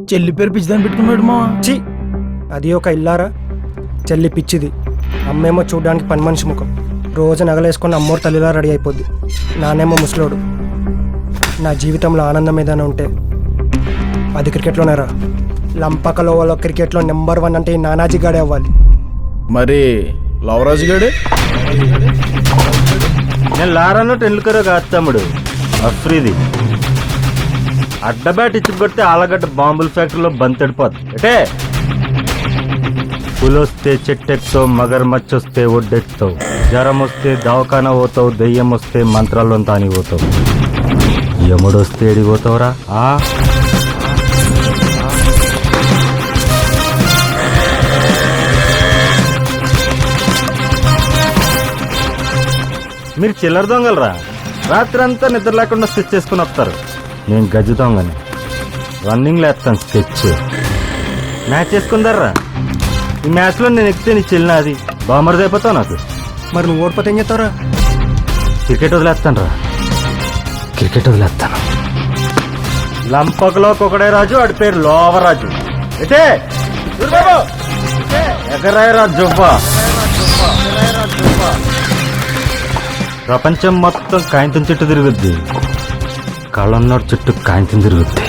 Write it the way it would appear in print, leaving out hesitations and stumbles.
చెల్లి పేరు పిచ్చిదాన్ని పెట్టుకున్నాడు మా. చి అది ఒక ఇల్లారా. చెల్లి పిచ్చిది, అమ్మేమో చూడడానికి పని మనిషి ముఖం. రోజు నగలేసుకొని అమ్మోరు తల్లిలా రెడీ అయిపోద్ది. నానేమో ముసలోడు. నా జీవితంలో ఆనందం ఏదైనా ఉంటే అది క్రికెట్లోనే రా. లంపకలో వాళ్ళ క్రికెట్లో నెంబర్ 1 అంటే ఈ నానాజీ గాడే అవ్వాలి. మరి లవరాజు గాడు నేను లారానో టెండూల్కర్ కాదు తమ్ముడు, అఫ్రీది. అడ్డబ్యాట్ ఇచ్చి కొడితే ఆలగడ్డ బాంబుల ఫ్యాక్టరీలో బంతెడిపోద్ది. అంటే పులొస్తే చెట్టెక్తావు, మగర్మచ్చ వస్తే ఒడ్డెక్తావు, జ్వరం వస్తే దవాఖానా పోతావు, దెయ్యం వస్తే మంత్రాల్లో తాని పోతావు, యముడొస్తే ఎడిపోతావురా. మీరు చిల్లర దొంగలరా. రాత్రి అంతా నిద్ర లేకుండా స్కెచ్ చేసుకుని వస్తారు. నేను గజ్జి దొంగని, రన్నింగ్లో వేస్తాను స్కెచ్. మ్యాచ్ చేసుకుందారా. ఈ మ్యాచ్లో నేను ఎక్కితే నీ చెల్లిన అది బామర్ది అయిపోతావు నాకు. మరి నువ్వు ఓడిపోతే ఏం చేస్తావురా? క్రికెట్ వదిలేస్తాను రా, క్రికెట్ వదిలేస్తాను. లంపకలో ఒకడే రాజు, వాడి పేరు లోవరాజు. అయితే ఎగరాయరా జువ్వా. ప్రపంచం మొత్తం కాయంతం చుట్టూ తిరుగుద్ది, కళ్ళన్నోడు చుట్టూ కాయంతం తిరుగుద్ది.